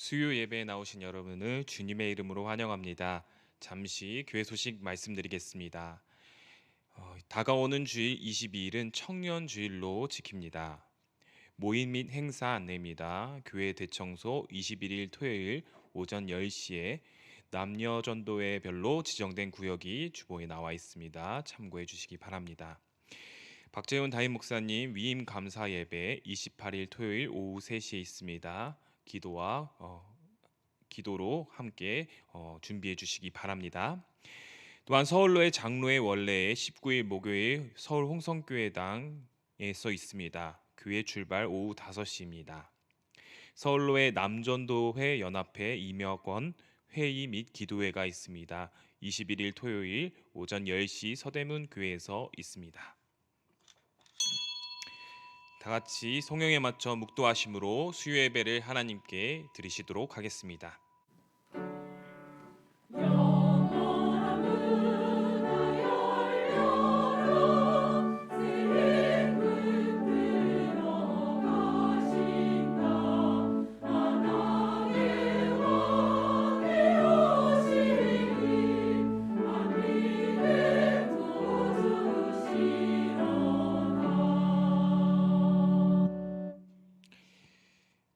수요 예배에 나오신 여러분을 주님의 이름으로 환영합니다. 잠시 교회 소식 말씀드리겠습니다. 다가오는 주일 22일은 청년 주일로 지킵니다. 모임 및 행사 안내입니다. 교회 대청소 21일 토요일 오전 10시에 남녀 전도회별로 지정된 구역이 주보에 나와 있습니다. 참고해 주시기 바랍니다. 박재훈 담임 목사님 위임 감사 예배 28일 토요일 오후 3시에 있습니다. 기도로 함께 준비해 주시기 바랍니다. 또한 서울로의 장로의 원래의 19일 목요일 서울 홍성교회당에 써 있습니다. 교회 출발 오후 5시입니다. 서울로의 남전도회 연합회 임여권 회의 및 기도회가 있습니다. 21일 토요일 오전 10시 서대문 교회에서 있습니다. 다 같이 성령에 맞춰 묵도하심으로 수요 예배를 하나님께 드리시도록 하겠습니다.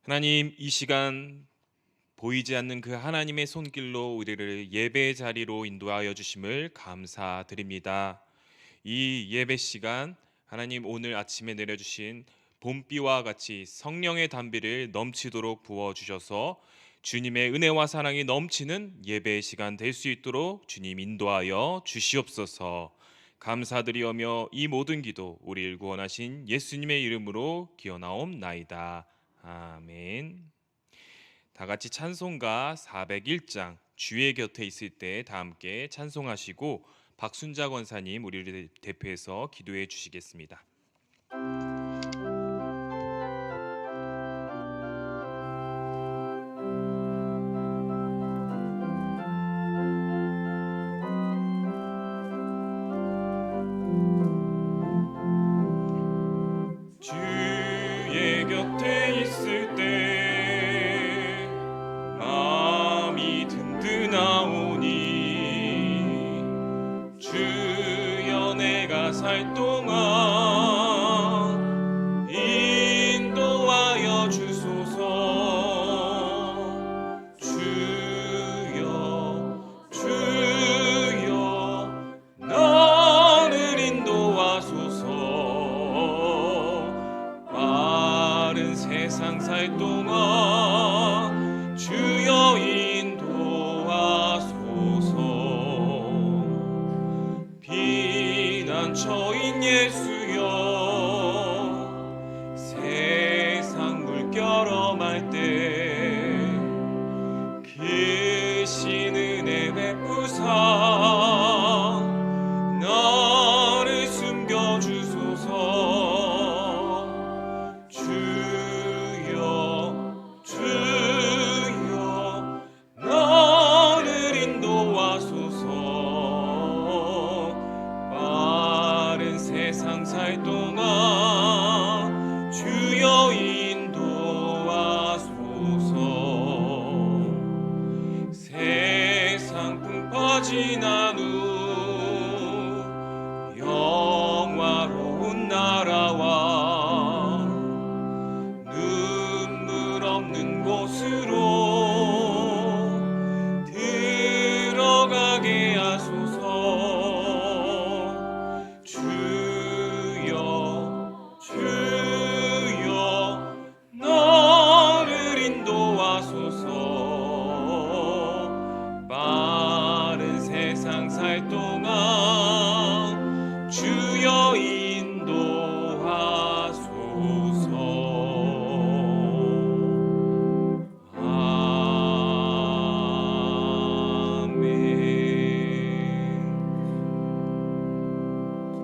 하나님, 이 시간 보이지 않는 그 하나님의 손길로 우리를 예배 자리로 인도하여 주심을 감사드립니다. 이 예배 시간 하나님 오늘 아침에 내려주신 봄비와 같이 성령의 단비를 넘치도록 부어 주셔서 주님의 은혜와 사랑이 넘치는 예배 시간 될 수 있도록 주님 인도하여 주시옵소서. 감사드리오며 이 모든 기도 우리를 구원하신 예수님의 이름으로 기어나옵나이다. 아멘. 다 같이 찬송가 401장 주의 곁에 있을 때 다 함께 찬송하시고 박순자 권사님 우리를 대표해서 기도해 주시겠습니다. 주의 곁에 있을 때 마음이 든든하오니 주여 내가 살 동안 인도하여 주소서. 주여 나를 인도하소서. 빠른 세상 살 동안 주여 인도하소서. 피난처인 예수여 세상 물결 엄할 때 크신 은혜 베푸사 나를 숨겨주소서. 주여 나를 인도하소서. 빠른 세상 살 동안 주여 인도하소서. 세상 풍파 지난 후 영화로운 나라와 눈물 없는 곳으로 들어가게 하소서. 주여 나를 인도하소서. 빠른 세상 살 동안 주여 인도하소서. 아멘.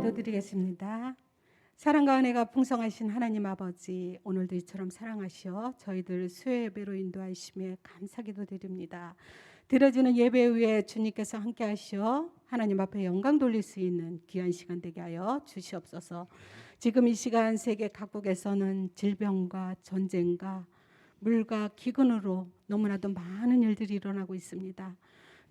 기도드리겠습니다. 사랑과 은혜가 풍성하신 하나님 아버지, 오늘도 이처럼 사랑하시어 저희들 수요 예배로 인도하심에 감사기도 드립니다. 드려지는 예배 위에 주님께서 함께 하시어 하나님 앞에 영광 돌릴 수 있는 귀한 시간 되게 하여 주시옵소서. 지금 이 시간 세계 각국에서는 질병과 전쟁과 물과 기근으로 너무나도 많은 일들이 일어나고 있습니다.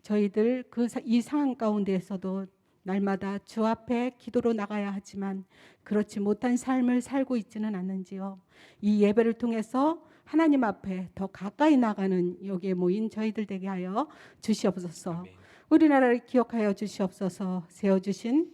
저희들 이 상황 가운데에서도 날마다 주 앞에 기도로 나가야 하지만 그렇지 못한 삶을 살고 있지는 않는지요. 이 예배를 통해서 하나님 앞에 더 가까이 나가는 여기에 모인 저희들 되게 하여 주시옵소서. 아멘. 우리나라를 기억하여 주시옵소서. 세워주신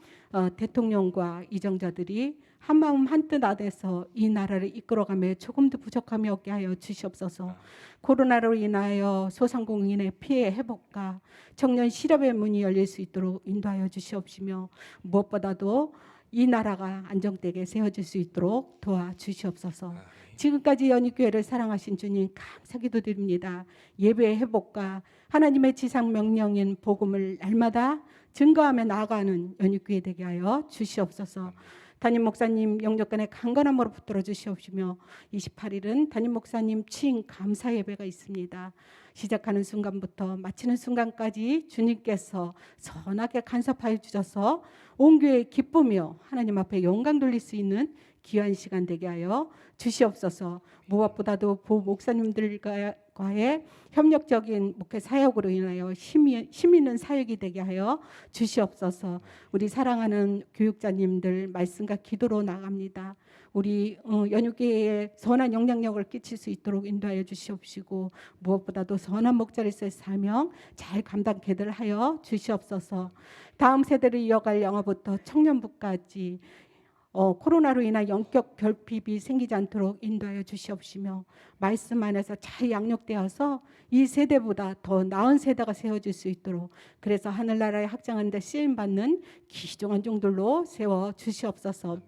대통령과 이정자들이 한마음 한뜻 안에서 이 나라를 이끌어가며 조금도 부족함이 없게 하여 주시옵소서. 코로나로 인하여 소상공인의 피해 회복과 청년 실업의 문이 열릴 수 있도록 인도하여 주시옵시며 무엇보다도 이 나라가 안정되게 세워질 수 있도록 도와주시옵소서. 아멘. 지금까지 연희교회를 사랑하신 주님 감사기도 드립니다. 예배의 회복과 하나님의 지상 명령인 복음을 날마다 증거하며 나아가는 연희교회 되게 하여 주시옵소서. 담임 목사님 영접관의 강건함으로 붙들어 주시옵시며 28일은 담임 목사님 칭 감사 예배가 있습니다. 시작하는 순간부터 마치는 순간까지 주님께서 선하게 간섭하여 주셔서 온 교회에 기쁘며 하나님 앞에 영광 돌릴 수 있는 귀한 시간 되게 하여 주시옵소서. 무엇보다도 부 목사님들과의 협력적인 목회 사역으로 인하여 힘 있는 사역이 되게 하여 주시옵소서. 우리 사랑하는 교육자님들 말씀과 기도로 나갑니다. 우리 연육계에 선한 영향력을 끼칠 수 있도록 인도하여 주시옵시고 무엇보다도 선한 목자로서의 사명 잘 감당케들 하여 주시옵소서. 다음 세대를 이어갈 영화부터 청년부까지 코로나로 인한 영적 결핍이 생기지 않도록 인도하여 주시옵시며 말씀 안에서 잘 양육되어서 이 세대보다 더 나은 세대가 세워질 수 있도록 그래서 하늘나라에 확장하는 데 쓰임받는 귀중한 종들로 세워 주시옵소서.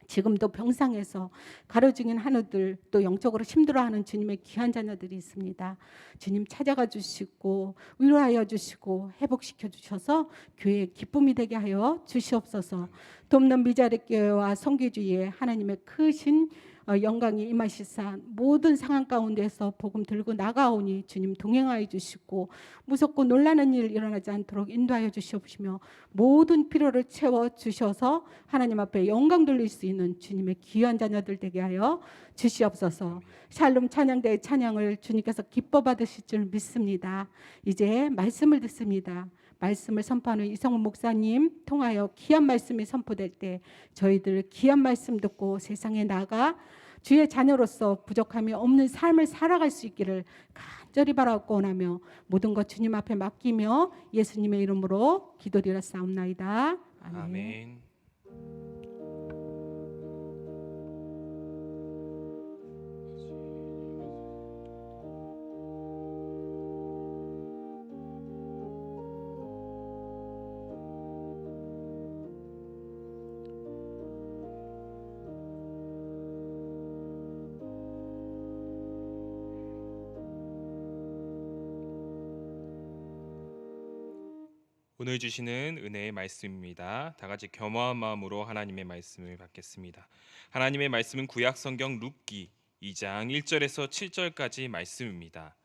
지금도 병상에서 가려 죽인 하느들 또 영적으로 힘들어하는 주님의 귀한 자녀들이 있습니다. 주님 찾아가 주시고 위로하여 주시고 회복시켜 주셔서 교회의 기쁨이 되게 하여 주시옵소서. 돕는 미자립 교회와 성교주의에 하나님의 크신 영광이 임하시사 모든 상황 가운데서 복음 들고 나가오니 주님 동행하여 주시고 무섭고 놀라는 일 일어나지 않도록 인도하여 주시옵시며 모든 필요를 채워 주셔서 하나님 앞에 영광 돌릴 수 있는 주님의 귀한 자녀들 되게 하여 주시옵소서. 샬롬 찬양대의 찬양을 주님께서 기뻐 받으실 줄 믿습니다. 이제 말씀을 듣습니다. 말씀을 선포하는 이성훈 목사님 통하여 귀한 말씀이 선포될 때 저희들 귀한 말씀 듣고 세상에 나가 주의 자녀로서 부족함이 없는 삶을 살아갈 수 있기를 간절히 바라고 원하며 모든 것 주님 앞에 맡기며 예수님의 이름으로 기도드렸사옵나이다. 아멘. 아멘. 오늘 주시는 은혜의 말씀입니다. 다 같이 겸허한 마음으로 하나님의 말씀을 받겠습니다. 하나님의 말씀은 구약 성경 룻기 2장 1절에서 7절까지 말씀입니다.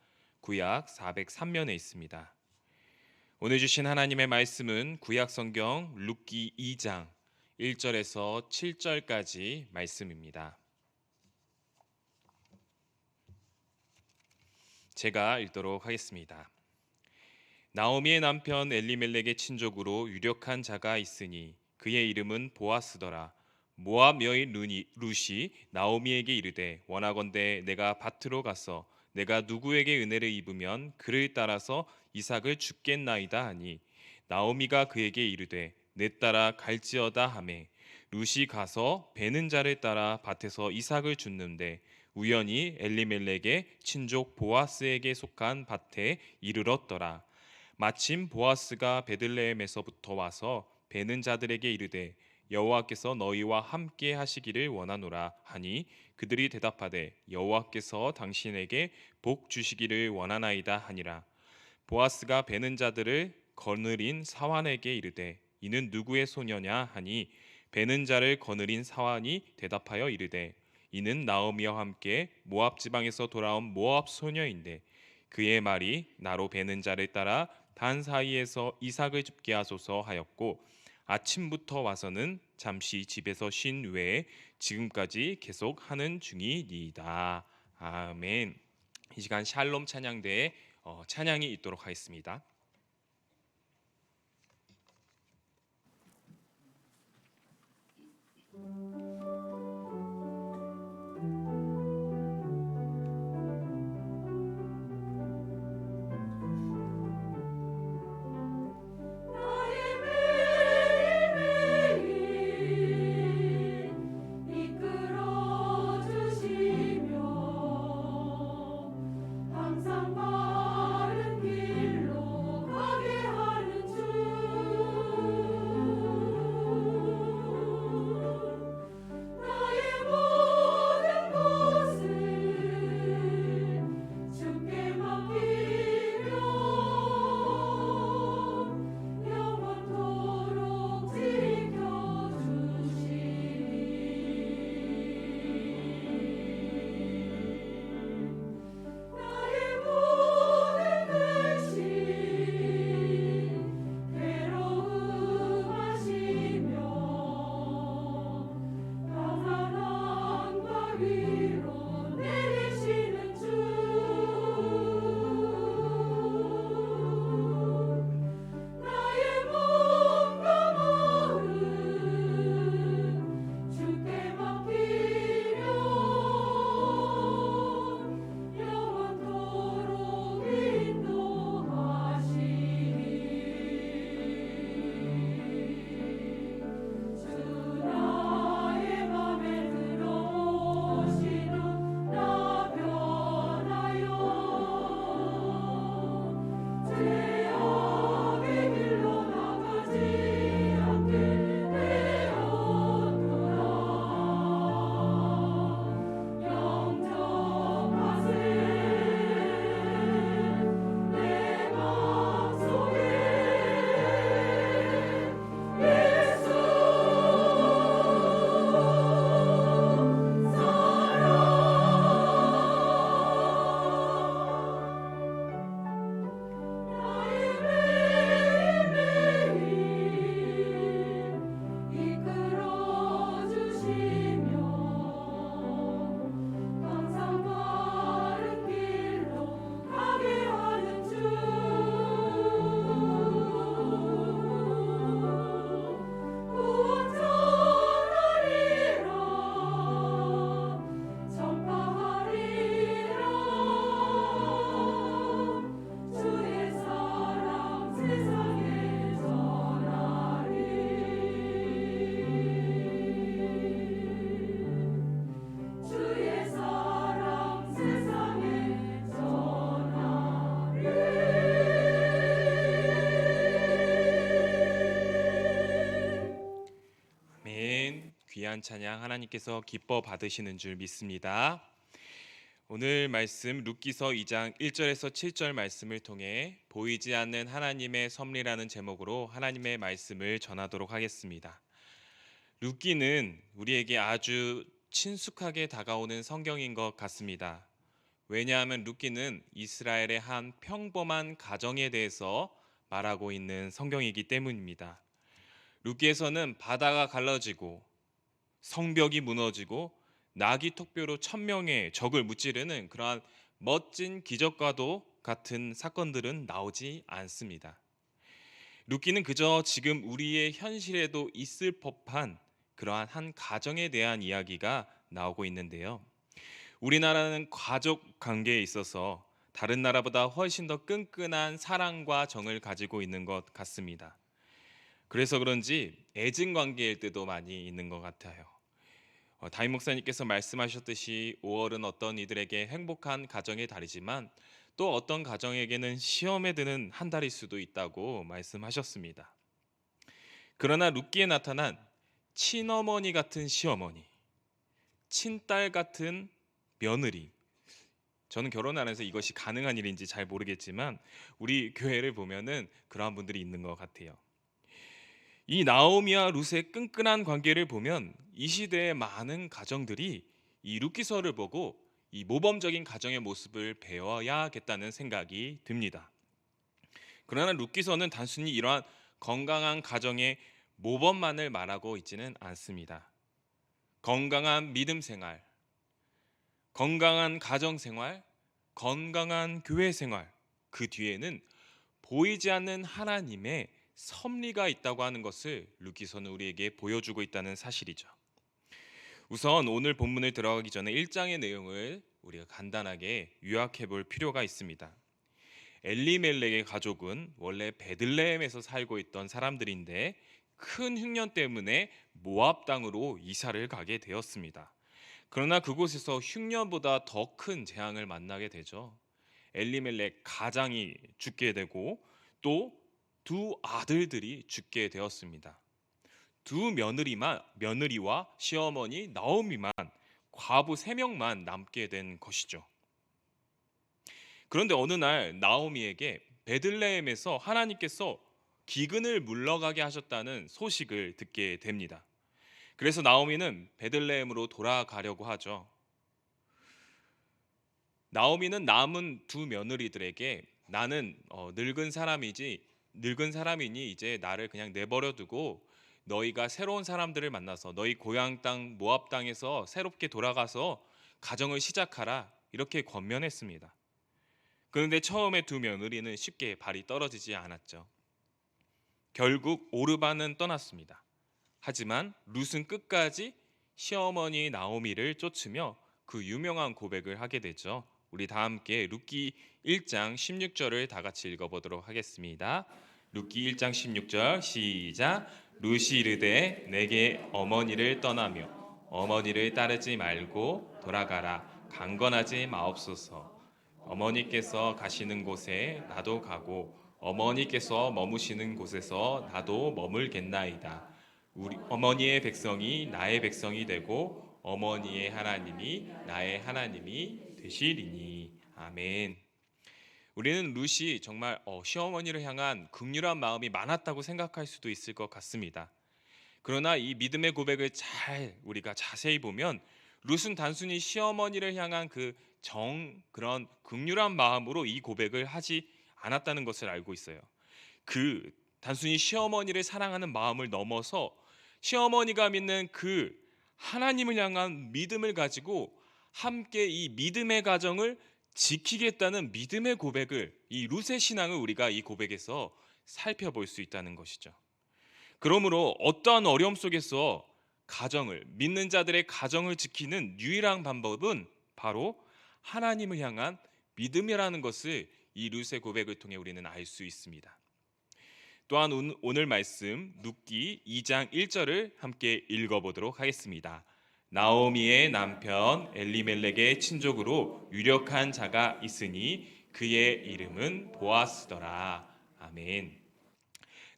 구약 403면에 있습니다. 오늘 주신 하나님의 말씀은 구약 성경 룻기 2장 1절에서 7절까지 말씀입니다. 제가 읽도록 하겠습니다. 나오미의 남편 엘리멜렉의 친족으로 유력한 자가 있으니 그의 이름은 보아스더라. 모압 여인 룻이 나오미에게 이르되 원하건대 내가 밭으로 가서 내가 누구에게 은혜를 입으면 그를 따라서 이삭을 주겠나이다 하니 나오미가 그에게 이르되 내 따라 갈지어다 하매 룻이 가서 베는 자를 따라 밭에서 이삭을 줍는데 우연히 엘리멜렉의 친족 보아스에게 속한 밭에 이르렀더라. 마침 보아스가 베들레헴에서부터 와서 베는 자들에게 이르되 여호와께서 너희와 함께 하시기를 원하노라 하니 그들이 대답하되 여호와께서 당신에게 복 주시기를 원하나이다 하니라. 보아스가 베는 자들을 거느린 사환에게 이르되 이는 누구의 소녀냐 하니 베는 자를 거느린 사환이 대답하여 이르되 이는 나오미와 함께 모압 지방에서 돌아온 모압 소녀인데 그의 말이 나로 베는 자를 따라 단 사이에서 이삭을 줍게 하소서 하였고 아침부터 와서는 잠시 집에서 쉰 외에 지금까지 계속 하는 중이니이다. 아멘. 이 시간 샬롬 찬양대에 찬양이 있도록 하겠습니다. 아멘. 귀한 찬양 하나님께서 기뻐 받으시는 줄 믿습니다. 오늘 말씀 룻기서 2장 1절에서 7절 말씀을 통해 보이지 않는 하나님의 섭리라는 제목으로 하나님의 말씀을 전하도록 하겠습니다. 룻기는 우리에게 아주 친숙하게 다가오는 성경인 것 같습니다. 왜냐하면 룻기는 이스라엘의 한 평범한 가정에 대해서 말하고 있는 성경이기 때문입니다. 룻기에서는 바다가 갈라지고 성벽이 무너지고 나귀 톡뼈로 1,000명의 적을 무찌르는 그러한 멋진 기적과도 같은 사건들은 나오지 않습니다. 룻기는 그저 지금 우리의 현실에도 있을 법한 그러한 한 가정에 대한 이야기가 나오고 있는데요. 우리나라는 가족 관계에 있어서 다른 나라보다 훨씬 더 끈끈한 사랑과 정을 가지고 있는 것 같습니다. 그래서 그런지 애증 관계일 때도 많이 있는 것 같아요. 다임 목사님께서 말씀하셨듯이 5월은 어떤 이들에게 행복한 가정의 달이지만 또 어떤 가정에게는 시험에 드는 한 달일 수도 있다고 말씀하셨습니다. 그러나 룻기에 나타난 친어머니 같은 시어머니, 친딸 같은 며느리, 저는 결혼 안 해서 이것이 가능한 일인지 잘 모르겠지만 우리 교회를 보면은 그러한 분들이 있는 것 같아요. 이 나오미와 룻의 끈끈한 관계를 보면 이 시대의 많은 가정들이 이 룻기서를 보고 이 모범적인 가정의 모습을 배워야겠다는 생각이 듭니다. 그러나 룻기서는 단순히 이러한 건강한 가정의 모범만을 말하고 있지는 않습니다. 건강한 믿음 생활, 건강한 가정생활, 건강한 교회생활, 그 뒤에는 보이지 않는 하나님의 섭리가 있다고 하는 것을 루키서는 우리에게 보여주고 있다는 사실이죠. 우선 오늘 본문을 들어가기 전에 1장의 내용을 우리가 간단하게 요약해 볼 필요가 있습니다. 엘리멜렉의 가족은 원래 베들레헴에서 살고 있던 사람들인데 큰 흉년 때문에 모압 땅으로 이사를 가게 되었습니다. 그러나 그곳에서 흉년보다 더 큰 재앙을 만나게 되죠. 엘리멜렉 가장이 죽게 되고 또 두 아들들이 죽게 되었습니다. 두 며느리와 시어머니 나오미만 과부 3명만 남게 된 것이죠. 그런데 어느 날 나오미에게 베들레헴에서 하나님께서 기근을 물러가게 하셨다는 소식을 듣게 됩니다. 그래서 나오미는 베들레헴으로 돌아가려고 하죠. 나오미는 남은 두 며느리들에게 나는 늙은 사람이니 이제 나를 그냥 내버려 두고 너희가 새로운 사람들을 만나서 너희 고향 땅 모압 땅에서 새롭게 돌아가서 가정을 시작하라 이렇게 권면했습니다. 그런데 처음에 두 며느리는 쉽게 발이 떨어지지 않았죠. 결국 오르반은 떠났습니다. 하지만 룻은 끝까지 시어머니 나오미를 쫓으며 그 유명한 고백을 하게 되죠. 우리 다 함께 룻기 1장 16절을 다 같이 읽어보도록 하겠습니다. 룻기 1장 16절 시작. 룻이 이르되 내게 어머니를 떠나며 어머니를 따르지 말고 돌아가라. 강건하지 마옵소서. 어머니께서 가시는 곳에 나도 가고 어머니께서 머무시는 곳에서 나도 머물겠나이다. 우리 어머니의 백성이 나의 백성이 되고 어머니의 하나님이 나의 하나님이 되시리니. 아멘. 우리는 룻이 정말 시어머니를 향한 긍휼한 마음이 많았다고 생각할 수도 있을 것 같습니다. 그러나 이 믿음의 고백을 잘 우리가 자세히 보면 룻은 단순히 시어머니를 향한 그런 긍휼한 마음으로 이 고백을 하지 않았다는 것을 알고 있어요. 그 단순히 시어머니를 사랑하는 마음을 넘어서 시어머니가 믿는 그 하나님을 향한 믿음을 가지고 함께 이 믿음의 가정을 지키겠다는 믿음의 고백을, 이 룻의 신앙을 우리가 이 고백에서 살펴볼 수 있다는 것이죠. 그러므로 어떠한 어려움 속에서 믿는 자들의 가정을 지키는 유일한 방법은 바로 하나님을 향한 믿음이라는 것을 이 룻의 고백을 통해 우리는 알 수 있습니다. 또한 오늘 말씀 룻기 2장 1절을 함께 읽어보도록 하겠습니다. 나오미의 남편 엘리멜렉의 친족으로 유력한 자가 있으니 그의 이름은 보아스더라. 아멘.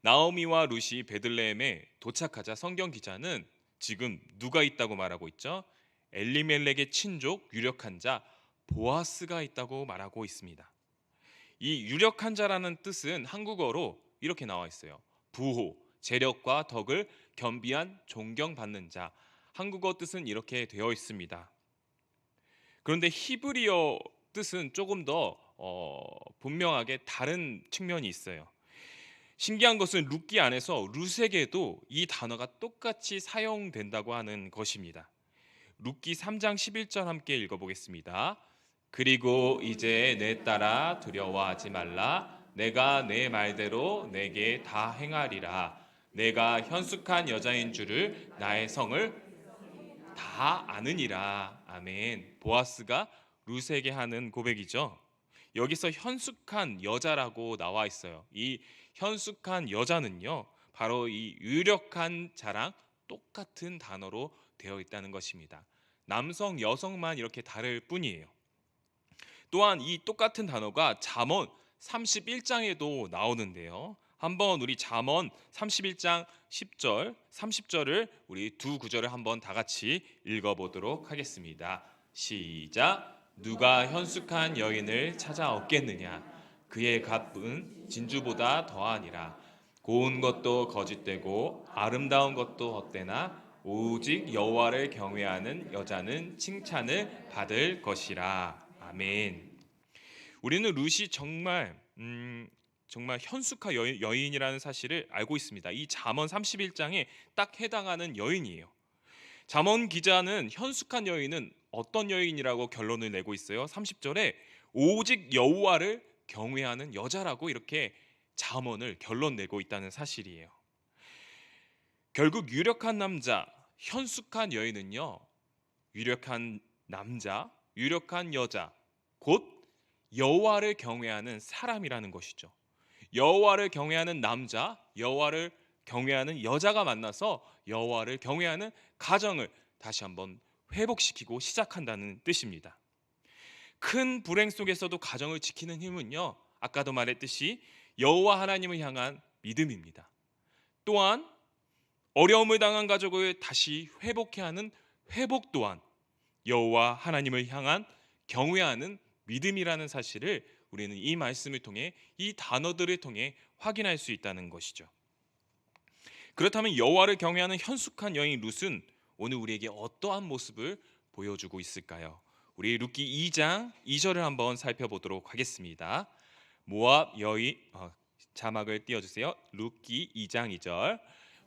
나오미와 룻이 베들레헴에 도착하자 성경 기자는 지금 누가 있다고 말하고 있죠? 엘리멜렉의 친족 유력한 자 보아스가 있다고 말하고 있습니다. 이 유력한 자라는 뜻은 한국어로 이렇게 나와 있어요. 부호, 재력과 덕을 겸비한 존경받는 자. 한국어 뜻은 이렇게 되어 있습니다. 그런데 히브리어 뜻은 조금 더 분명하게 다른 측면이 있어요. 신기한 것은 룻기 안에서 룻에게도 이 단어가 똑같이 사용된다고 하는 것입니다. 룻기 3장 11절 함께 읽어보겠습니다. 그리고 이제 내 딸아 두려워하지 말라. 내가 내 말대로 내게 다 행하리라. 내가 현숙한 여자인 줄을 나의 성을 다 아느니라. 아멘. 보아스가 룻에게 하는 고백이죠. 여기서 현숙한 여자라고 나와 있어요. 이 현숙한 여자는요, 바로 이 유력한 자랑 똑같은 단어로 되어 있다는 것입니다. 남성, 여성만 이렇게 다를 뿐이에요. 또한 이 똑같은 단어가 잠언 31장에도 나오는데요. 한번 우리 잠언 31장 10절, 30절을 우리 두 구절을 한번 다 같이 읽어보도록 하겠습니다. 시작. 누가 현숙한 여인을 찾아 얻겠느냐? 그의 값은 진주보다 더하니라. 고운 것도 거짓되고 아름다운 것도 헛되나 오직 여호와를 경외하는 여자는 칭찬을 받을 것이라. 아멘. 우리는 룻이 정말 현숙한 여인이라는 사실을 알고 있습니다. 이 잠언 31장에 딱 해당하는 여인이에요. 잠언 기자는 현숙한 여인은 어떤 여인이라고 결론을 내고 있어요. 30절에 오직 여호와를 경외하는 여자라고 이렇게 잠언을 결론 내고 있다는 사실이에요. 결국 유력한 남자, 현숙한 여인은요, 유력한 남자, 유력한 여자, 곧 여호와를 경외하는 사람이라는 것이죠. 여호와를 경외하는 남자, 여호와를 경외하는 여자가 만나서 여호와를 경외하는 가정을 다시 한번 회복시키고 시작한다는 뜻입니다. 큰 불행 속에서도 가정을 지키는 힘은요, 아까도 말했듯이 여호와 하나님을 향한 믿음입니다. 또한 어려움을 당한 가족을 다시 회복해 하는 회복 또한 여호와 하나님을 향한 경외하는 믿음이라는 사실을 우리는 이 말씀을 통해, 이 단어들을 통해 확인할 수 있다는 것이죠. 그렇다면 여호와를 경외하는 현숙한 여인 룻은 오늘 우리에게 어떠한 모습을 보여주고 있을까요? 우리 룻기 2장 2절을 한번 살펴보도록 하겠습니다. 모압 여인, 자막을 띄워주세요. 룻기 2장 2절.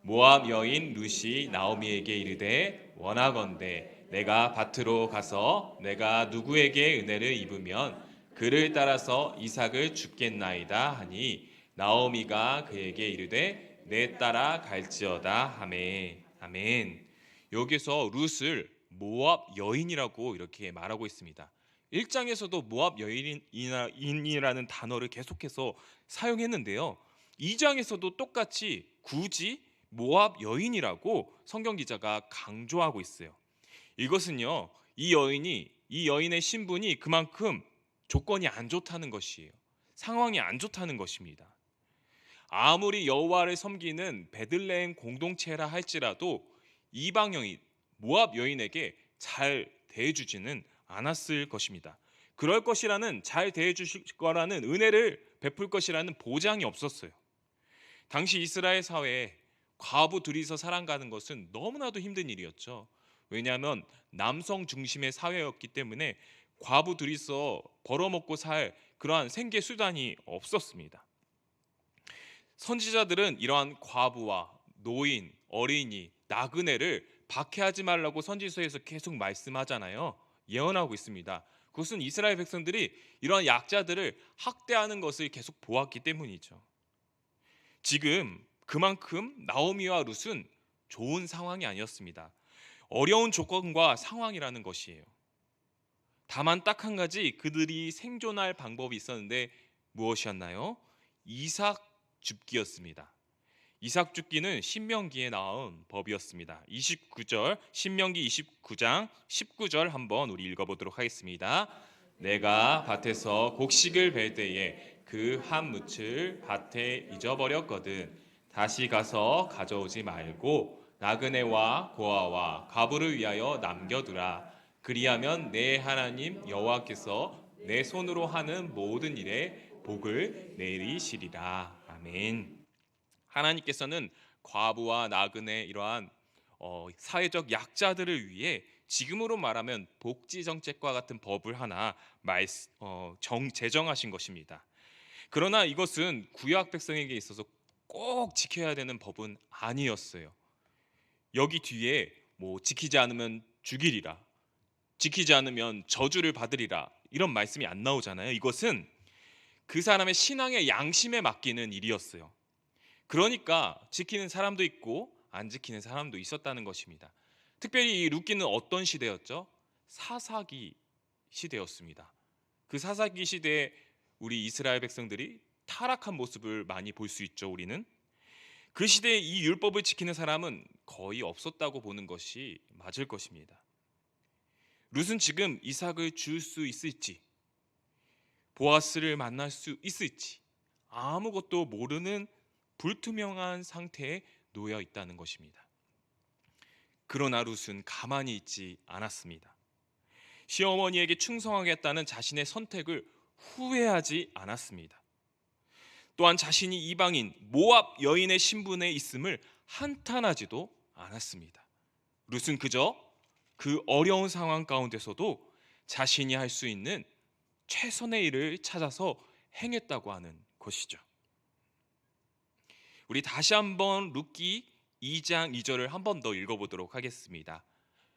모압 여인 룻이 나오미에게 이르되 원하건대 내가 밭으로 가서 내가 누구에게 은혜를 입으면 그를 따라서 이삭을 죽겠나이다 하니 나오미가 그에게 이르되 내 따라 갈지어다 하매. 아멘. 여기서 룻을 모압 여인이라고 이렇게 말하고 있습니다. 1장에서도 모압 여인이라는 단어를 계속해서 사용했는데요. 2장에서도 똑같이 굳이 모압 여인이라고 성경 기자가 강조하고 있어요. 이것은요, 이 여인의 신분이 그만큼 조건이 안 좋다는 것이에요. 상황이 안 좋다는 것입니다. 아무리 여호와를 섬기는 베들레헴 공동체라 할지라도 이방 여인, 모압 여인에게 잘 대해주지는 않았을 것입니다. 그럴 것이라는, 잘 대해주실 거라는, 은혜를 베풀 것이라는 보장이 없었어요. 당시 이스라엘 사회에 과부 둘이서 살아가는 것은 너무나도 힘든 일이었죠. 왜냐하면 남성 중심의 사회였기 때문에 과부 둘이서 벌어먹고 살 그러한 생계 수단이 없었습니다. 선지자들은 이러한 과부와 노인, 어린이, 나그네를 박해하지 말라고 선지서에서 계속 말씀하잖아요. 예언하고 있습니다. 그것은 이스라엘 백성들이 이러한 약자들을 학대하는 것을 계속 보았기 때문이죠. 지금 그만큼 나오미와 룻은 좋은 상황이 아니었습니다. 어려운 조건과 상황이라는 것이에요. 다만 딱 한 가지 그들이 생존할 방법이 있었는데 무엇이었나요? 이삭 줍기였습니다. 이삭 줍기는 신명기에 나온 법이었습니다. 29절, 신명기 29장 19절 한번 우리 읽어보도록 하겠습니다. 내가 밭에서 곡식을 벨 때에 그 한 뭇을 밭에 잊어버렸거든 다시 가서 가져오지 말고 나그네와 고아와 과부를 위하여 남겨두라. 그리하면 내 하나님 여호와께서 내 손으로 하는 모든 일에 복을 내리시리라. 아멘. 하나님께서는 과부와 나그네 이러한 사회적 약자들을 위해 지금으로 말하면 복지 정책과 같은 법을 하나 제정하신 것입니다. 그러나 이것은 구약 백성에게 있어서 꼭 지켜야 되는 법은 아니었어요. 여기 뒤에 뭐 지키지 않으면 죽이리라, 지키지 않으면 저주를 받으리라 이런 말씀이 안 나오잖아요. 이것은 그 사람의 신앙의 양심에 맡기는 일이었어요. 그러니까 지키는 사람도 있고 안 지키는 사람도 있었다는 것입니다. 특별히 이 룻기는 어떤 시대였죠? 사사기 시대였습니다. 그 사사기 시대에 우리 이스라엘 백성들이 타락한 모습을 많이 볼 수 있죠. 우리는 그 시대에 이 율법을 지키는 사람은 거의 없었다고 보는 것이 맞을 것입니다. 룻은 지금 이삭을 줄 수 있을지, 보아스를 만날 수 있을지 아무것도 모르는 불투명한 상태에 놓여 있다는 것입니다. 그러나 룻은 가만히 있지 않았습니다. 시어머니에게 충성하겠다는 자신의 선택을 후회하지 않았습니다. 또한 자신이 이방인 모압 여인의 신분에 있음을 한탄하지도 않았습니다. 룻은 그저 그 어려운 상황 가운데서도 자신이 할 수 있는 최선의 일을 찾아서 행했다고 하는 것이죠. 우리 다시 한번 룻기 2장 2절을 한 번 더 읽어보도록 하겠습니다.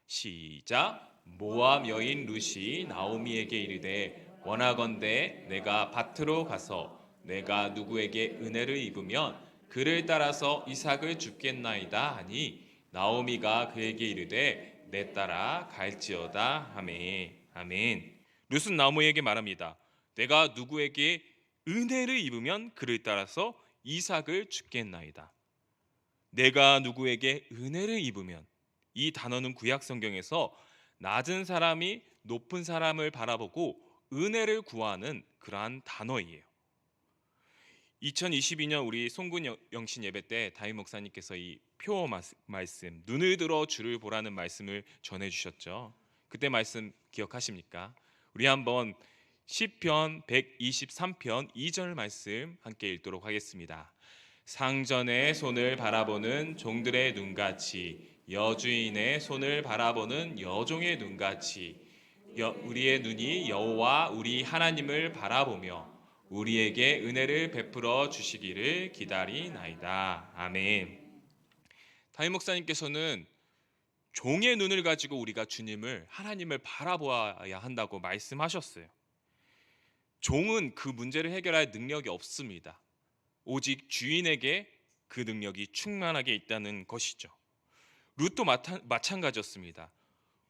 시작. 모압 여인 룻이 나오미에게 이르되 원하건대 내가 밭으로 가서 내가 누구에게 은혜를 입으면 그를 따라서 이삭을 줍겠나이다 하니 나오미가 그에게 이르되 내 따라 갈지어다 하매. 아멘. 룻은 나오미에게 말합니다. 내가 누구에게 은혜를 입으면 그를 따라서 이삭을 줍겠나이다. 내가 누구에게 은혜를 입으면, 이 단어는 구약 성경에서 낮은 사람이 높은 사람을 바라보고 은혜를 구하는 그러한 단어이에요. 2022년 우리 송군 영신 예배 때 다임 목사님께서 이 표 말씀, 눈을 들어 주를 보라는 말씀을 전해 주셨죠. 그때 말씀 기억하십니까? 우리 한번 시편 123편 2절 말씀 함께 읽도록 하겠습니다. 상전의 손을 바라보는 종들의 눈같이 여주인의 손을 바라보는 여종의 눈같이 우리의 눈이 여호와 우리 하나님을 바라보며 우리에게 은혜를 베풀어 주시기를 기다리나이다. 아멘. 다임 목사님께서는 종의 눈을 가지고 우리가 주님을, 하나님을 바라보아야 한다고 말씀하셨어요. 종은 그 문제를 해결할 능력이 없습니다. 오직 주인에게 그 능력이 충만하게 있다는 것이죠. 룻도 마찬가지였습니다.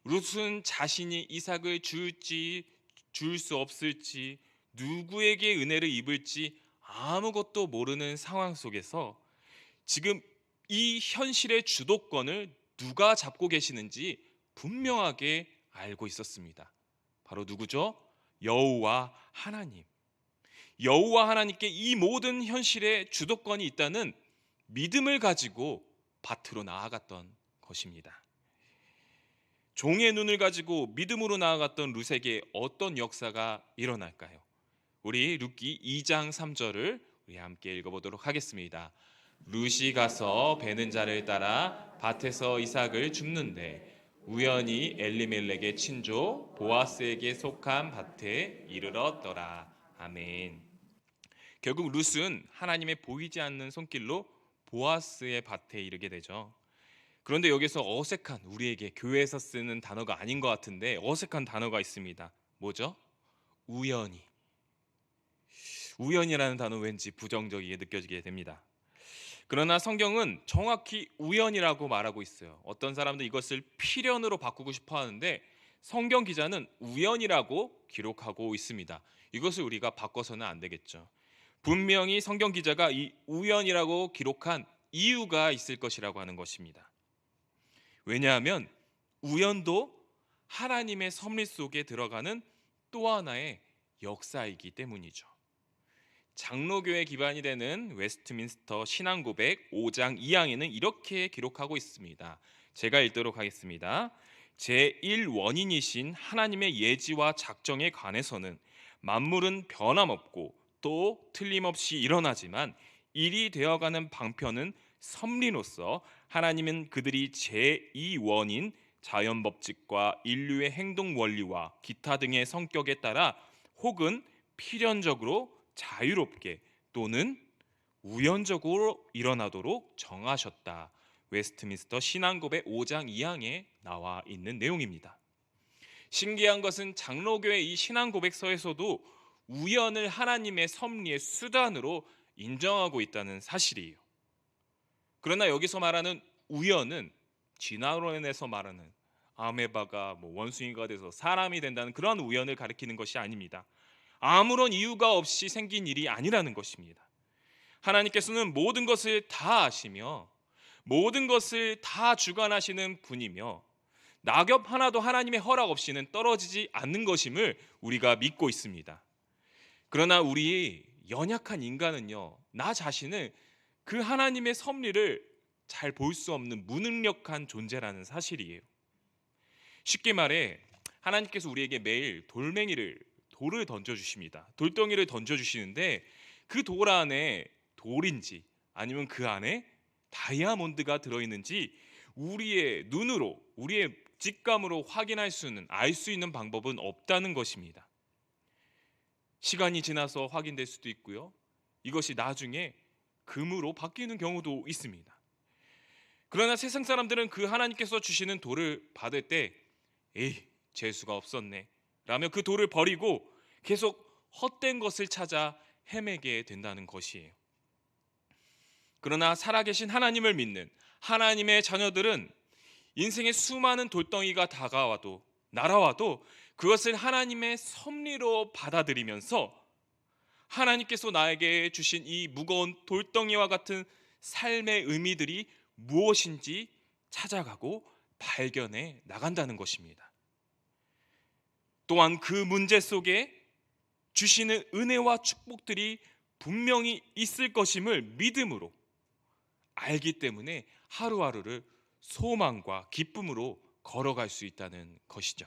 룻은 자신이 이삭을 줄지 줄 수 없을지, 누구에게 은혜를 입을지 아무것도 모르는 상황 속에서 지금 이 현실의 주도권을 누가 잡고 계시는지 분명하게 알고 있었습니다. 바로 누구죠? 여호와 하나님. 여호와 하나님께 이 모든 현실의 주도권이 있다는 믿음을 가지고 밭으로 나아갔던 것입니다. 종의 눈을 가지고 믿음으로 나아갔던 룻에게 어떤 역사가 일어날까요? 우리 룻기 2장 3절을 우리 함께 읽어보도록 하겠습니다. 룻이 가서 베는 자를 따라 밭에서 이삭을 줍는데 우연히 엘리멜렉의 친조 보아스에게 속한 밭에 이르렀더라. 아멘. 결국 룻은 하나님의 보이지 않는 손길로 보아스의 밭에 이르게 되죠. 그런데 여기서 어색한, 우리에게 교회에서 쓰는 단어가 아닌 것 같은데 어색한 단어가 있습니다. 뭐죠? 우연히. 우연이라는 단어 왠지 부정적이게 느껴지게 됩니다. 그러나 성경은 정확히 우연이라고 말하고 있어요. 어떤 사람도 이것을 필연으로 바꾸고 싶어 하는데 성경 기자는 우연이라고 기록하고 있습니다. 이것을 우리가 바꿔서는 안 되겠죠. 분명히 성경 기자가 이 우연이라고 기록한 이유가 있을 것이라고 하는 것입니다. 왜냐하면 우연도 하나님의 섭리 속에 들어가는 또 하나의 역사이기 때문이죠. 장로교의 기반이 되는 웨스트민스터 신앙고백 5장 2항에는 이렇게 기록하고 있습니다. 제가 읽도록 하겠습니다. 제1원인이신 하나님의 예지와 작정에 관해서는 만물은 변함없고 또 틀림없이 일어나지만 일이 되어가는 방편은 섭리로서 하나님은 그들이 제2원인 자연법칙과 인류의 행동 원리와 기타 등의 성격에 따라 혹은 필연적으로 자유롭게 또는 우연적으로 일어나도록 정하셨다. 웨스트민스터 신앙고백 5장 2항에 나와 있는 내용입니다. 신기한 것은 장로교의 이 신앙고백서에서도 우연을 하나님의 섭리의 수단으로 인정하고 있다는 사실이에요. 그러나 여기서 말하는 우연은 진화론에서 말하는 아메바가 원숭이가 돼서 사람이 된다는 그런 우연을 가리키는 것이 아닙니다. 아무런 이유가 없이 생긴 일이 아니라는 것입니다. 하나님께서는 모든 것을 다 아시며 모든 것을 다 주관하시는 분이며 낙엽 하나도 하나님의 허락 없이는 떨어지지 않는 것임을 우리가 믿고 있습니다. 그러나 우리 연약한 인간은요, 나 자신을 그 하나님의 섭리를 잘 볼 수 없는 무능력한 존재라는 사실이에요. 쉽게 말해 하나님께서 우리에게 매일 돌을 던져주십니다. 돌덩이를 던져주시는데 그 돌 안에 돌인지 아니면 그 안에 다이아몬드가 들어있는지 우리의 눈으로, 우리의 직감으로 확인할 수는, 알 수 있는 방법은 없다는 것입니다. 시간이 지나서 확인될 수도 있고요. 이것이 나중에 금으로 바뀌는 경우도 있습니다. 그러나 세상 사람들은 그 하나님께서 주시는 돌을 받을 때 에이, 재수가 없었네 라며 그 돌을 버리고 계속 헛된 것을 찾아 헤매게 된다는 것이에요. 그러나 살아계신 하나님을 믿는 하나님의 자녀들은 인생의 수많은 돌덩이가 다가와도 날아와도 그것을 하나님의 섭리로 받아들이면서 하나님께서 나에게 주신 이 무거운 돌덩이와 같은 삶의 의미들이 무엇인지 찾아가고 발견해 나간다는 것입니다. 또한 그 문제 속에 주시는 은혜와 축복들이 분명히 있을 것임을 믿음으로 알기 때문에 하루하루를 소망과 기쁨으로 걸어갈 수 있다는 것이죠.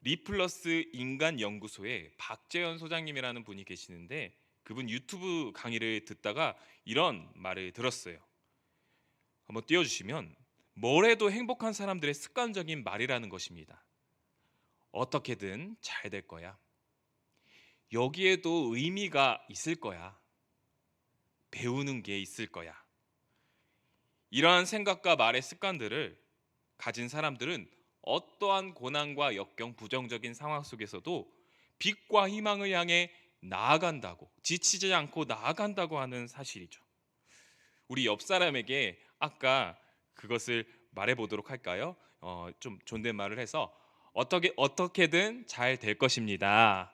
리플러스 인간연구소의 박재현 소장님이라는 분이 계시는데 그분 유튜브 강의를 듣다가 이런 말을 들었어요. 한번 띄워주시면 뭘 해도 행복한 사람들의 습관적인 말이라는 것입니다. 어떻게든 잘 될 거야. 여기에도 의미가 있을 거야. 배우는 게 있을 거야. 이러한 생각과 말의 습관들을 가진 사람들은 어떠한 고난과 역경, 부정적인 상황 속에서도 빛과 희망을 향해 나아간다고, 지치지 않고 나아간다고 하는 사실이죠. 우리 옆 사람에게 아까 그것을 말해 보도록 할까요? 좀 존댓말을 해서 어떻게든 잘 될 것입니다.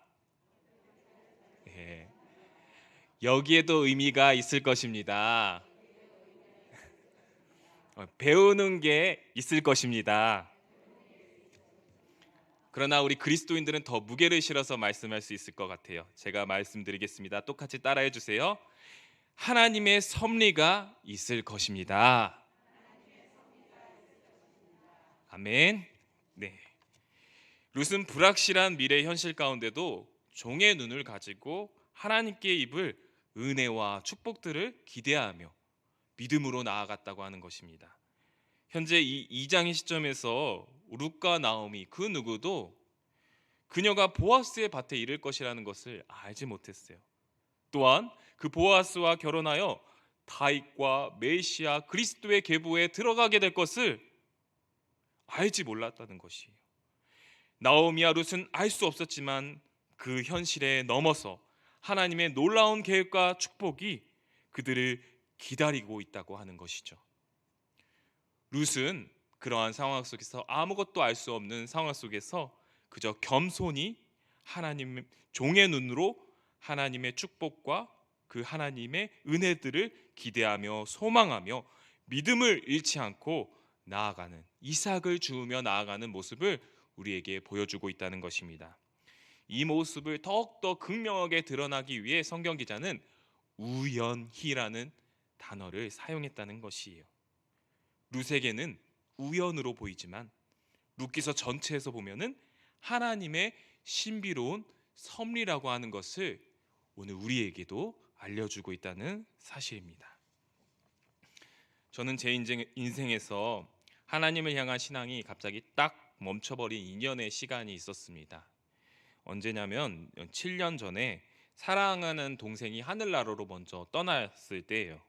예. 여기에도 의미가 있을 것입니다. 배우는 게 있을 것입니다. 그러나 우리 그리스도인들은 더 무게를 실어서 말씀할 수 있을 것 같아요. 제가 말씀드리겠습니다. 똑같이 따라해 주세요. 하나님의 섭리가 있을 것입니다. 아멘. 네. 룻은 불확실한 미래 현실 가운데도 종의 눈을 가지고 하나님께 입을 은혜와 축복들을 기대하며 믿음으로 나아갔다고 하는 것입니다. 현재 이 2장의 시점에서 룻과 나오미 그 누구도 그녀가 보아스의 밭에 이를 것이라는 것을 알지 못했어요. 또한 그 보아스와 결혼하여 다윗과 메시아 그리스도의 계보에 들어가게 될 것을 알지 몰랐다는 것이에요. 나오미와 룻은 알 수 없었지만 그 현실에 넘어서 하나님의 놀라운 계획과 축복이 그들을 기다리고 있다고 하는 것이죠. 룻은 그러한 상황 속에서 아무것도 알 수 없는 상황 속에서 그저 겸손히 하나님 종의 눈으로 하나님의 축복과 그 하나님의 은혜들을 기대하며 소망하며 믿음을 잃지 않고 나아가는 이삭을 주우며 나아가는 모습을 우리에게 보여주고 있다는 것입니다. 이 모습을 더욱더 극명하게 드러나기 위해 성경 기자는 우연히라는 단어를 사용했다는 것이에요. 룻에게는 우연으로 보이지만 룻기서 전체에서 보면은 하나님의 신비로운 섭리라고 하는 것을 오늘 우리에게도 알려주고 있다는 사실입니다. 저는 제 인생에서 하나님을 향한 신앙이 갑자기 딱 멈춰버린 2년의 시간이 있었습니다. 언제냐면 7년 전에 사랑하는 동생이 하늘나라로 먼저 떠났을 때예요.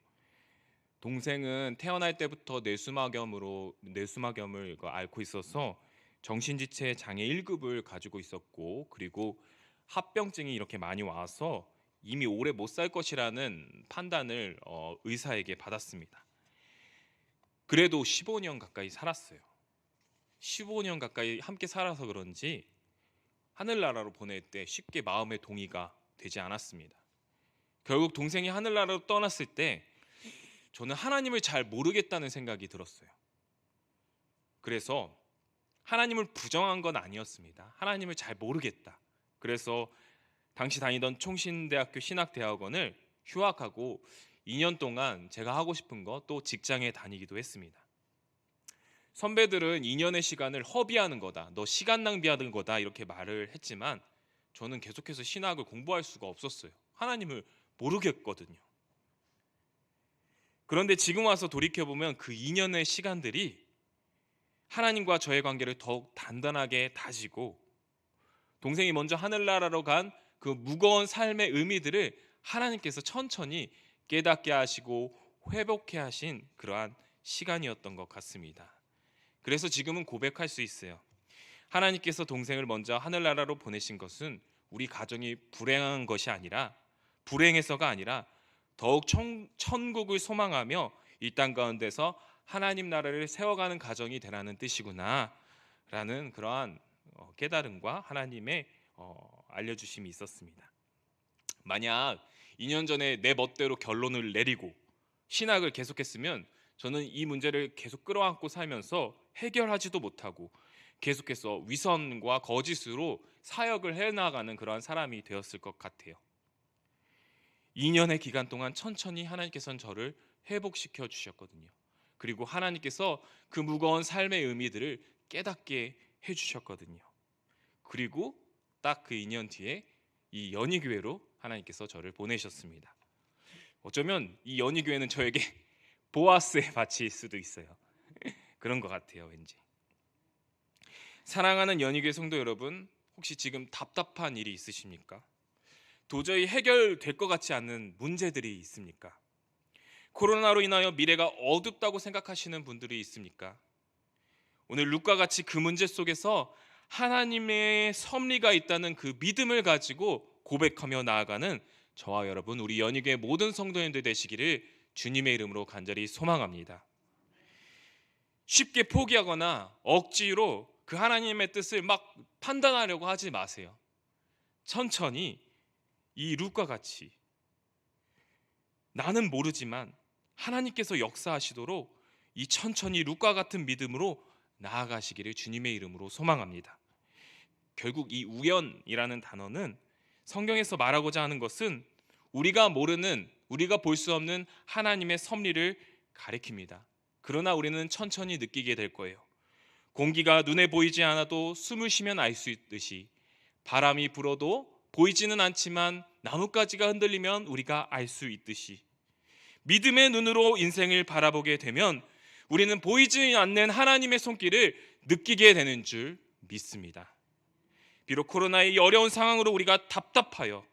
동생은 태어날 때부터 뇌수막염을 앓고 있어서 정신지체 장애 1급을 가지고 있었고, 그리고 합병증이 이렇게 많이 와서 이미 오래 못 살 것이라는 판단을 의사에게 받았습니다. 그래도 15년 가까이 살았어요. 15년 가까이 함께 살아서 그런지 하늘나라로 보낼 때 쉽게 마음의 동의가 되지 않았습니다. 결국 동생이 하늘나라로 떠났을 때 저는 하나님을 잘 모르겠다는 생각이 들었어요. 그래서 하나님을 부정한 건 아니었습니다. 하나님을 잘 모르겠다. 그래서 당시 다니던 총신대학교 신학대학원을 휴학하고 2년 동안 제가 하고 싶은 거 또 직장에 다니기도 했습니다. 선배들은 2년의 시간을 허비하는 거다, 너 시간 낭비하는 거다 이렇게 말을 했지만 저는 계속해서 신학을 공부할 수가 없었어요. 하나님을 모르겠거든요. 그런데 지금 와서 돌이켜보면 그 2년의 시간들이 하나님과 저의 관계를 더욱 단단하게 다지고 동생이 먼저 하늘나라로 간 그 무거운 삶의 의미들을 하나님께서 천천히 깨닫게 하시고 회복해 하신 그러한 시간이었던 것 같습니다. 그래서 지금은 고백할 수 있어요. 하나님께서 동생을 먼저 하늘나라로 보내신 것은 우리 가정이 불행해서가 아니라 더욱 천국을 소망하며 이 땅 가운데서 하나님 나라를 세워가는 가정이 되라는 뜻이구나 라는 그러한 깨달음과 하나님의 알려주심이 있었습니다. 만약 2년 전에 내 멋대로 결론을 내리고 신학을 계속했으면 저는 이 문제를 계속 끌어안고 살면서 해결하지도 못하고 계속해서 위선과 거짓으로 사역을 해나가는 그러한 사람이 되었을 것 같아요. 2년의 기간 동안 천천히 하나님께서는 저를 회복시켜 주셨거든요. 그리고 하나님께서 그 무거운 삶의 의미들을 깨닫게 해주셨거든요. 그리고 딱 그 2년 뒤에 이 연희교회로 하나님께서 저를 보내셨습니다. 어쩌면 이 연희교회는 저에게 보아스의 밭일 수도 있어요. 그런 것 같아요, 왠지. 사랑하는 연희교회 성도 여러분, 혹시 지금 답답한 일이 있으십니까? 도저히 해결될 것 같지 않은 문제들이 있습니까? 코로나로 인하여 미래가 어둡다고 생각하시는 분들이 있습니까? 오늘 룻과 같이 그 문제 속에서 하나님의 섭리가 있다는 그 믿음을 가지고 고백하며 나아가는 저와 여러분, 우리 연희교회 모든 성도님들 되시기를 주님의 이름으로 간절히 소망합니다. 쉽게 포기하거나 억지로 그 하나님의 뜻을 막 판단하려고 하지 마세요. 천천히 이 룻과 같이 나는 모르지만 하나님께서 역사하시도록 이 천천히 룻과 같은 믿음으로 나아가시기를 주님의 이름으로 소망합니다. 결국 이 우연이라는 단어는 성경에서 말하고자 하는 것은 우리가 모르는, 우리가 볼 수 없는 하나님의 섭리를 가리킵니다. 그러나 우리는 천천히 느끼게 될 거예요. 공기가 눈에 보이지 않아도 숨을 쉬면 알 수 있듯이, 바람이 불어도 보이지는 않지만 나뭇가지가 흔들리면 우리가 알 수 있듯이, 믿음의 눈으로 인생을 바라보게 되면 우리는 보이지 않는 하나님의 손길을 느끼게 되는 줄 믿습니다. 비록 코로나의 어려운 상황으로 우리가 답답하여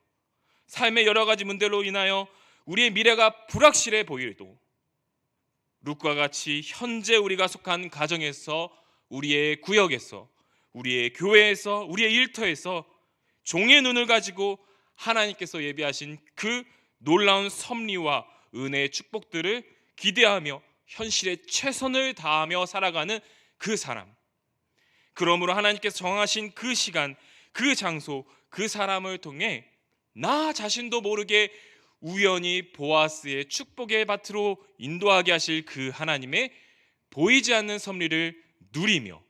삶의 여러 가지 문제로 인하여 우리의 미래가 불확실해 보이도 룻과 같이 현재 우리가 속한 가정에서, 우리의 구역에서, 우리의 교회에서, 우리의 일터에서 종의 눈을 가지고 하나님께서 예비하신 그 놀라운 섭리와 은혜의 축복들을 기대하며 현실에 최선을 다하며 살아가는 그 사람, 그러므로 하나님께서 정하신 그 시간, 그 장소, 그 사람을 통해 나 자신도 모르게 우연히 보아스의 축복의 밭으로 인도하게 하실 그 하나님의 보이지 않는 섭리를 누리며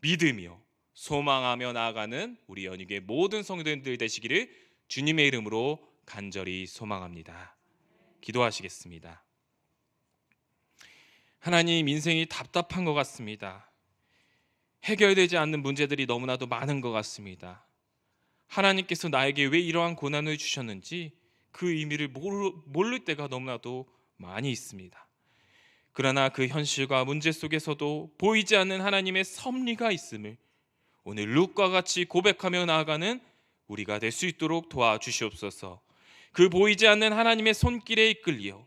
믿으며 소망하며 나아가는 우리 연희교회 모든 성도님들 되시기를 주님의 이름으로 간절히 소망합니다. 기도하시겠습니다. 하나님, 인생이 답답한 것 같습니다. 해결되지 않는 문제들이 너무나도 많은 것 같습니다. 하나님께서 나에게 왜 이러한 고난을 주셨는지 그 의미를 모를 때가 너무나도 많이 있습니다. 그러나 그 현실과 문제 속에서도 보이지 않는 하나님의 섭리가 있음을 오늘 룻과 같이 고백하며 나아가는 우리가 될 수 있도록 도와주시옵소서. 그 보이지 않는 하나님의 손길에 이끌려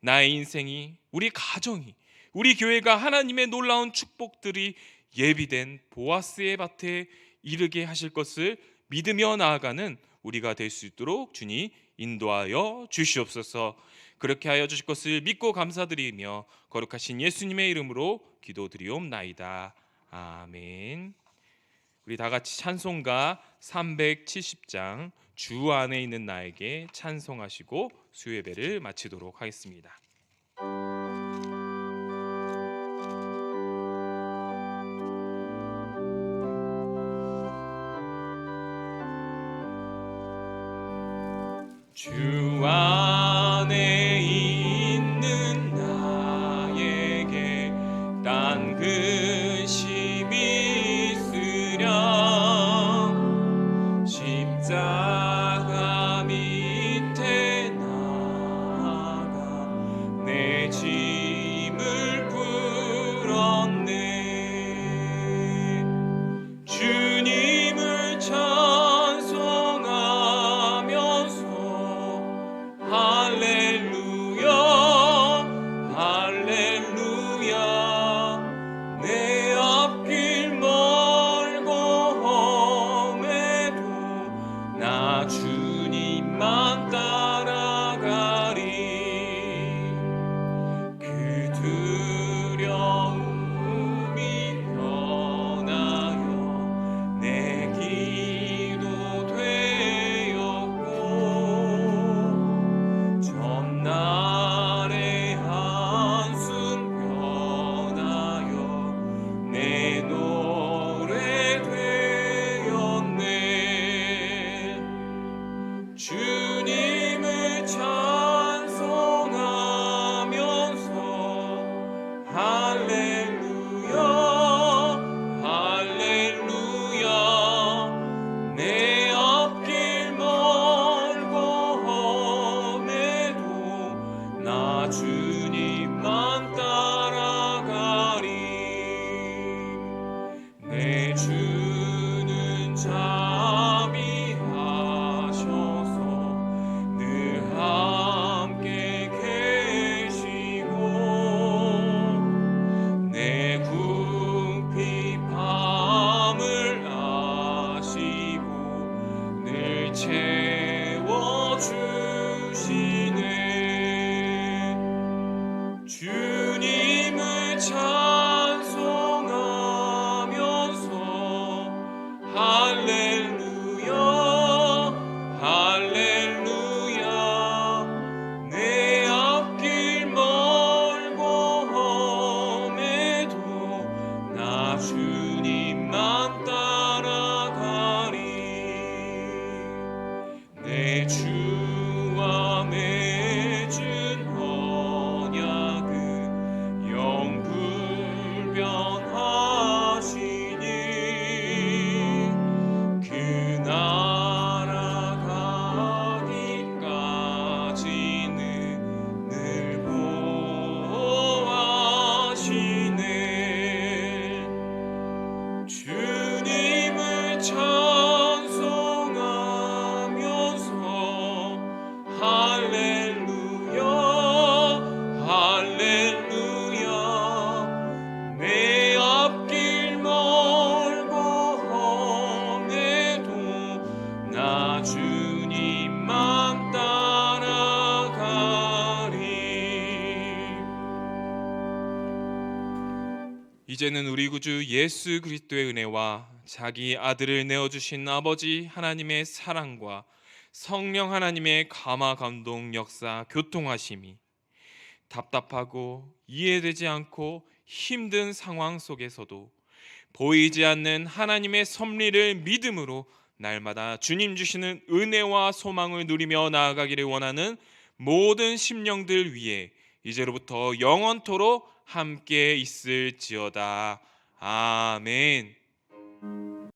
나의 인생이, 우리 가정이, 우리 교회가 하나님의 놀라운 축복들이 예비된 보아스의 밭에 이르게 하실 것을 믿으며 나아가는 우리가 될 수 있도록 주님 인도하여 주시옵소서. 그렇게 하여 주실 것을 믿고 감사드리며 거룩하신 예수님의 이름으로 기도드리옵나이다. 아멘. 우리 다 같이 찬송가 370장 주 안에 있는 나에게 찬송하시고 수요예배를 마치도록 하겠습니다. 주 안에 있는 나에게 딴 근심이 있으랴 십자가 밑에 나가 내 짐을 풀었네. 주님을 찬송하면서 주님을 찬송하면서 할렐루야 할렐루야 내 앞길 멀고 험해도 나 주님만 따라가리 내 주는 자비하셔서 늘 함께 계시고 내 궁핍함을 아시고 늘 채워주시네 주님을 찬송하면서 할렐루야 할렐루야 내 앞길 멀고 험해도 나 주님만 따라가리 내 주와 맺은 언약은 영불변하시니 그 나라 가기까지는 늘 보호하시네 주님을 찬송하면서 할렐루야 할렐루야 내 앞길 멀고 험해도 나 주님만 따라가리 이제는 우리 구주 예수 그리스도의 은혜와 자기 아들을 내어주신 아버지 하나님의 사랑과 성령 하나님의 감화 감동 역사 교통하심이 답답하고 이해되지 않고 힘든 상황 속에서도 보이지 않는 하나님의 섭리를 믿음으로 날마다 주님 주시는 은혜와 소망을 누리며 나아가기를 원하는 모든 심령들 위해 이제로부터 영원토록 함께 있을지어다. 아멘.